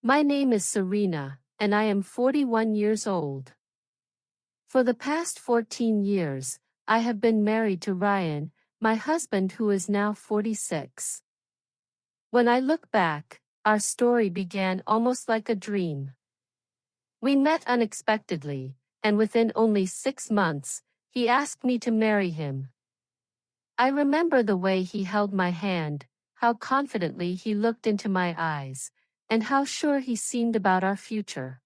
My name is Serena, and I am 41 years old. For the past 14 years, I have been married to Ryan, my husband who is now 46. When I look back, our story began almost like a dream. We met unexpectedly, and within only 6 months, he asked me to marry him. I remember the way he held my hand, how confidently he looked into my eyes, and how sure he seemed about our future.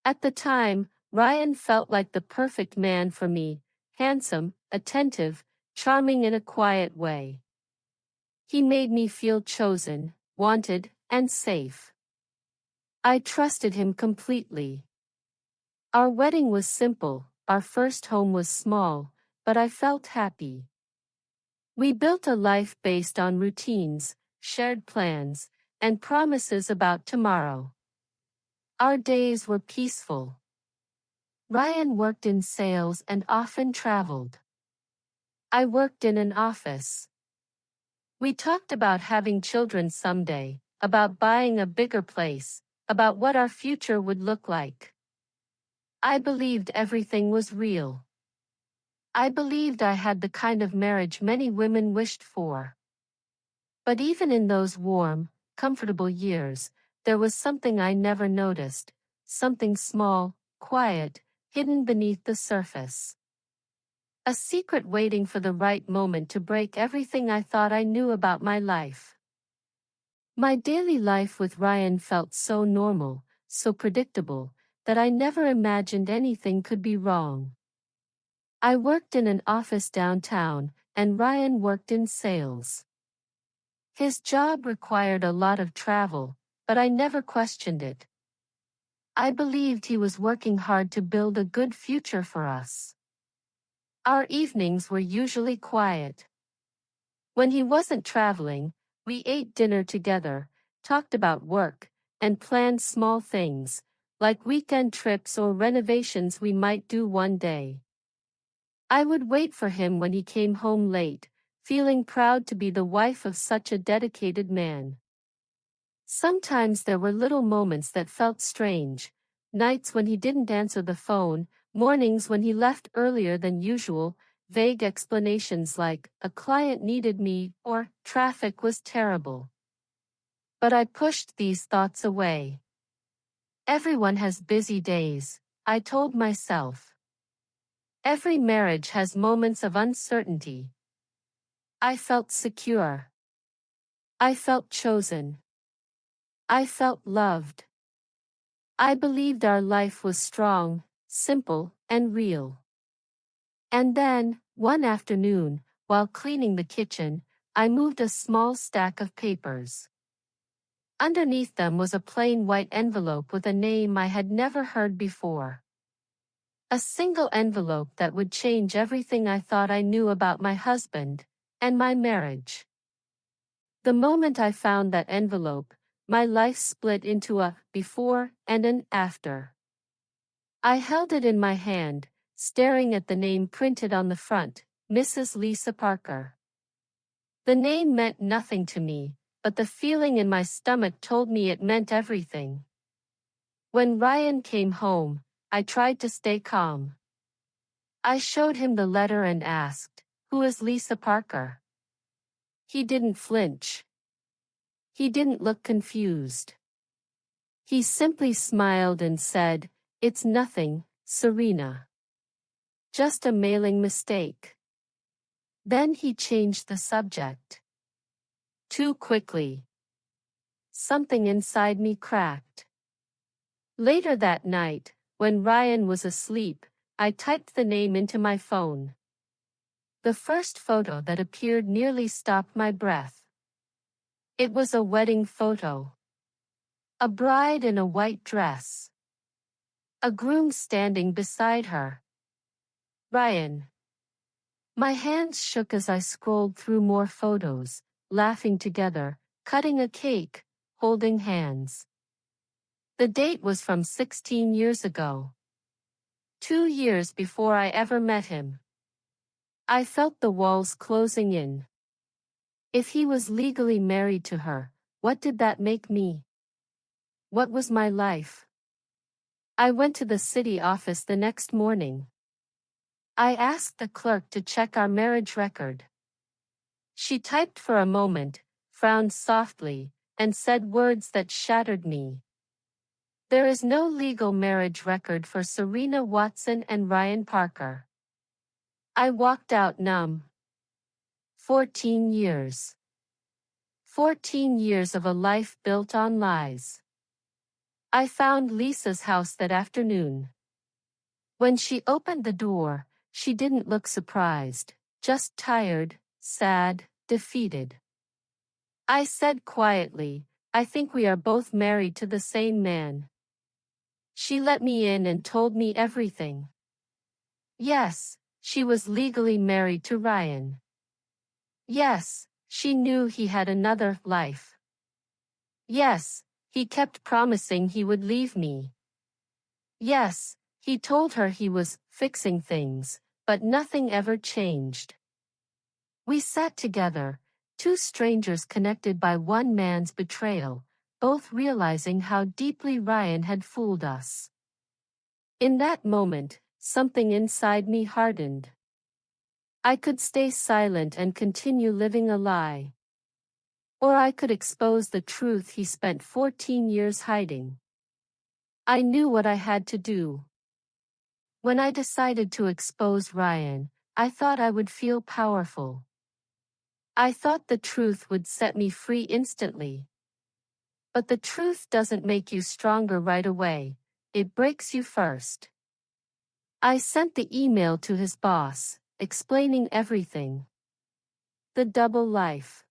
At the time, Ryan felt like the perfect man for me, handsome, attentive, charming in a quiet way. He made me feel chosen, wanted, and safe. I trusted him completely. Our wedding was simple, our first home was small, but I felt happy. We built a life based on routines, shared plans, and promises about tomorrow. Our days were peaceful. Ryan worked in sales and often traveled. I worked in an office. We talked about having children someday, about buying a bigger place, about what our future would look like. I believed everything was real. I believed I had the kind of marriage many women wished for. But even in those warm, comfortable years, there was something I never noticed, something small, quiet, hidden beneath the surface. A secret waiting for the right moment to break everything I thought I knew about my life. My daily life with Ryan felt so normal, so predictable, that I never imagined anything could be wrong. I worked in an office downtown, and Ryan worked in sales. His job required a lot of travel, but I never questioned it. I believed he was working hard to build a good future for us. Our evenings were usually quiet. When he wasn't traveling, we ate dinner together, talked about work, and planned small things, like weekend trips or renovations we might do one day. I would wait for him when he came home late, feeling proud to be the wife of such a dedicated man. Sometimes there were little moments that felt strange, nights when he didn't answer the phone, mornings when he left earlier than usual, vague explanations like, a client needed me, or, traffic was terrible. But I pushed these thoughts away. Everyone has busy days, I told myself. Every marriage has moments of uncertainty. I felt secure. I felt chosen. I felt loved. I believed our life was strong, simple, and real. And then, one afternoon, while cleaning the kitchen, I moved a small stack of papers. Underneath them was a plain white envelope with a name I had never heard before. A single envelope that would change everything I thought I knew about my husband and my marriage. The moment I found that envelope, my life split into a before and an after. I held it in my hand, staring at the name printed on the front, Mrs. Lisa Parker. The name meant nothing to me, but the feeling in my stomach told me it meant everything. When Ryan came home, I tried to stay calm. I showed him the letter and asked, "Who is Lisa Parker?" He didn't flinch. He didn't look confused. He simply smiled and said, "It's nothing, Serena. Just a mailing mistake." Then he changed the subject. Too quickly. Something inside me cracked. Later that night, when Ryan was asleep, I typed the name into my phone. The first photo that appeared nearly stopped my breath. It was a wedding photo. A bride in a white dress. A groom standing beside her. Ryan. My hands shook as I scrolled through more photos, laughing together, cutting a cake, holding hands. The date was from 16 years ago. 2 years before I ever met him. I felt the walls closing in. If he was legally married to her, what did that make me? What was my life? I went to the city office the next morning. I asked the clerk to check our marriage record. She typed for a moment, frowned softly, and said words that shattered me. There is no legal marriage record for Serena Watson and Ryan Parker. I walked out numb. 14 years. 14 years of a life built on lies. I found Lisa's house that afternoon. When she opened the door, she didn't look surprised, just tired, sad, defeated. I said quietly, "I think we are both married to the same man." She let me in and told me everything. Yes, she was legally married to Ryan. Yes, she knew he had another life. Yes, he kept promising he would leave me. Yes, he told her he was fixing things, but nothing ever changed. We sat together, two strangers connected by one man's betrayal, both realizing how deeply Ryan had fooled us. In that moment, something inside me hardened. I could stay silent and continue living a lie. Or I could expose the truth he spent 14 years hiding. I knew what I had to do. When I decided to expose Ryan, I thought I would feel powerful. I thought the truth would set me free instantly. But the truth doesn't make you stronger right away, it breaks you first. I sent the email to his boss, explaining everything. The double life.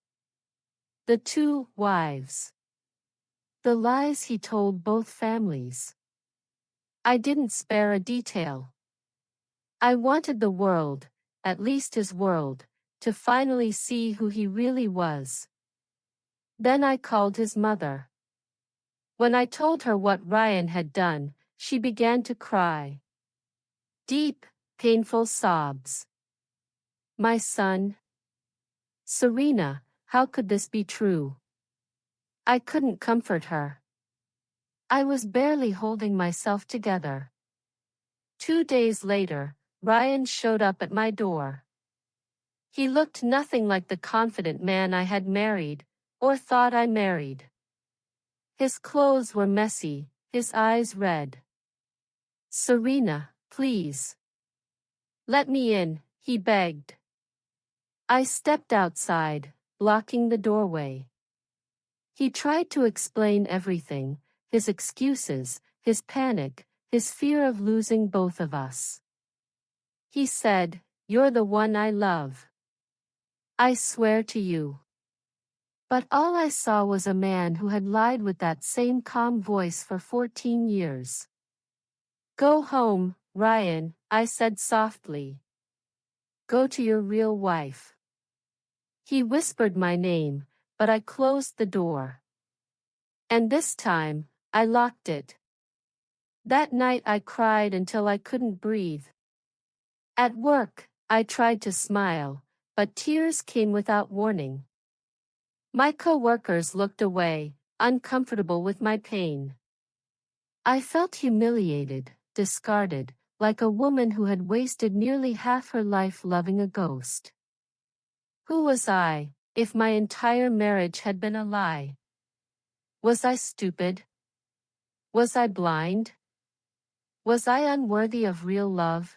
The two wives. The lies he told both families. I didn't spare a detail. I wanted the world, at least his world, to finally see who he really was. Then I called his mother. When I told her what Ryan had done, she began to cry. Deep, painful sobs. My son. Serena, how could this be true? I couldn't comfort her. I was barely holding myself together. 2 days later, Ryan showed up at my door. He looked nothing like the confident man I had married, or thought I married. His clothes were messy, his eyes red. Serena, please. Let me in, he begged. I stepped outside, blocking the doorway. He tried to explain everything, his excuses, his panic, his fear of losing both of us. He said, "You're the one I love. I swear to you." But all I saw was a man who had lied with that same calm voice for 14 years. "Go home, Ryan," I said softly. "Go to your real wife." He whispered my name, but I closed the door. And this time, I locked it. That night I cried until I couldn't breathe. At work, I tried to smile, but tears came without warning. My coworkers looked away, uncomfortable with my pain. I felt humiliated, discarded, like a woman who had wasted nearly half her life loving a ghost. Who was I, if my entire marriage had been a lie? Was I stupid? Was I blind? Was I unworthy of real love?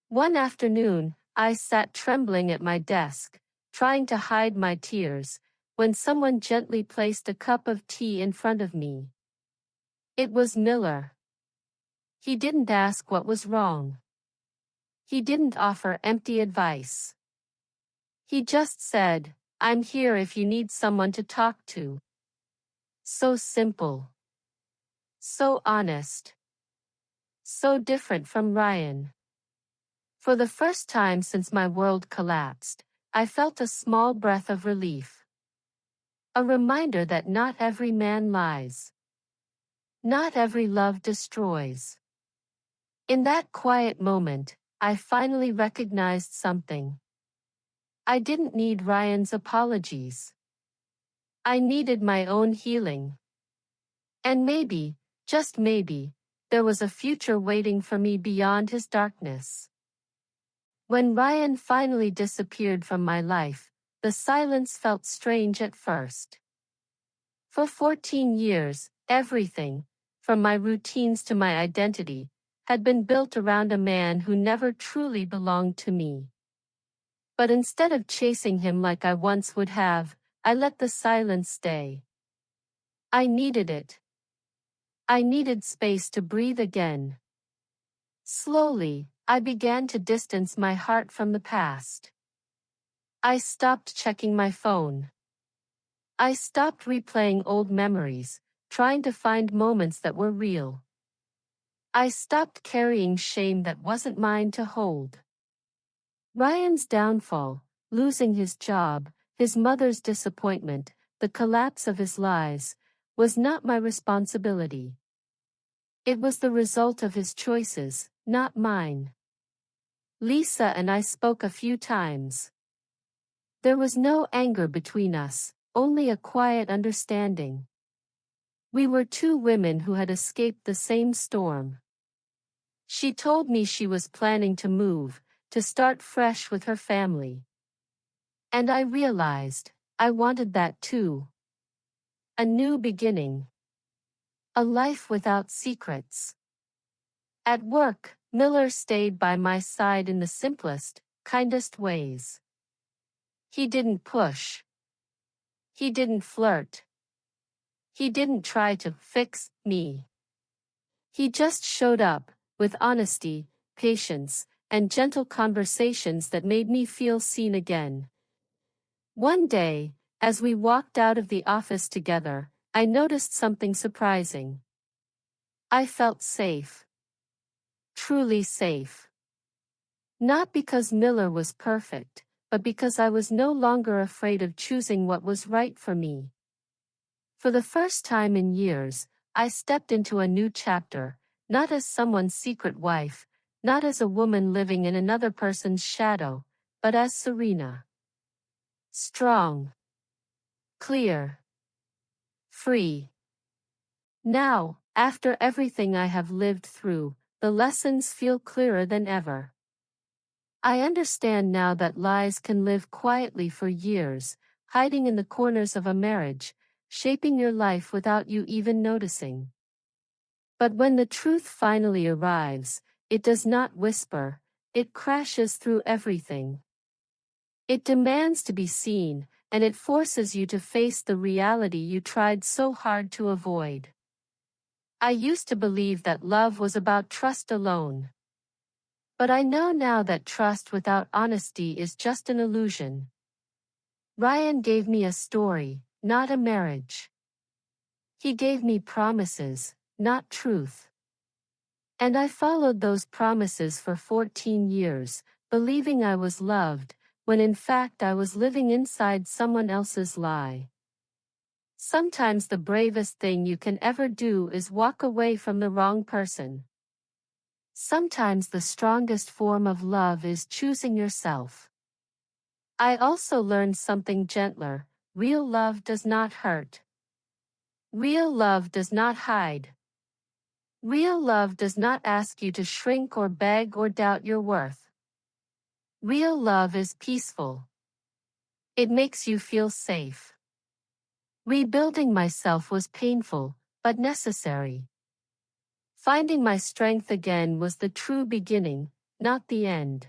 One afternoon, I sat trembling at my desk, trying to hide my tears, when someone gently placed a cup of tea in front of me. It was Miller. He didn't ask what was wrong. He didn't offer empty advice. He just said, "I'm here if you need someone to talk to." So simple. So honest. So different from Ryan. For the first time since my world collapsed, I felt a small breath of relief. A reminder that not every man lies. Not every love destroys. In that quiet moment, I finally recognized something. I didn't need Ryan's apologies. I needed my own healing. And maybe, just maybe, there was a future waiting for me beyond his darkness. When Ryan finally disappeared from my life, the silence felt strange at first. For 14 years, everything, from my routines to my identity, had been built around a man who never truly belonged to me. But instead of chasing him like I once would have, I let the silence stay. I needed it. I needed space to breathe again. Slowly, I began to distance my heart from the past. I stopped checking my phone. I stopped replaying old memories, trying to find moments that were real. I stopped carrying shame that wasn't mine to hold. Ryan's downfall, losing his job, his mother's disappointment, the collapse of his lives, was not my responsibility. It was the result of his choices, not mine. Lisa and I spoke a few times. There was no anger between us, only a quiet understanding. We were two women who had escaped the same storm. She told me she was planning to move, to start fresh with her family. And I realized, I wanted that too. A new beginning. A life without secrets. At work, Miller stayed by my side in the simplest, kindest ways. He didn't push. He didn't flirt. He didn't try to fix me. He just showed up, with honesty, patience, and gentle conversations that made me feel seen again. One day, as we walked out of the office together, I noticed something surprising. I felt safe. Truly safe. Not because Miller was perfect, but because I was no longer afraid of choosing what was right for me. For the first time in years, I stepped into a new chapter, not as someone's secret wife, not as a woman living in another person's shadow, but as Serena. Strong. Clear. Free. Now, after everything I have lived through, the lessons feel clearer than ever. I understand now that lies can live quietly for years, hiding in the corners of a marriage, shaping your life without you even noticing. But when the truth finally arrives, it does not whisper, it crashes through everything. It demands to be seen, and it forces you to face the reality you tried so hard to avoid. I used to believe that love was about trust alone. But I know now that trust without honesty is just an illusion. Ryan gave me a story, not a marriage. He gave me promises, not truth. And I followed those promises for 14 years, believing I was loved, when in fact I was living inside someone else's lie. Sometimes the bravest thing you can ever do is walk away from the wrong person. Sometimes the strongest form of love is choosing yourself. I also learned something gentler. Real love does not hurt. Real love does not hide. Real love does not ask you to shrink or beg or doubt your worth. Real love is peaceful. It makes you feel safe. Rebuilding myself was painful, but necessary. Finding my strength again was the true beginning, not the end.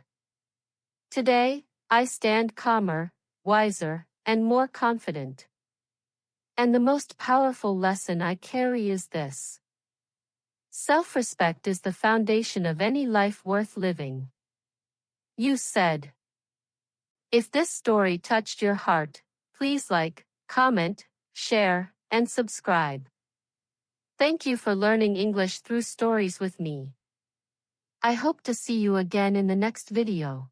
Today, I stand calmer, wiser, and more confident. And the most powerful lesson I carry is this. Self-respect is the foundation of any life worth living. You said. If this story touched your heart, please like, comment, share, and subscribe. Thank you for learning English through stories with me. I hope to see you again in the next video.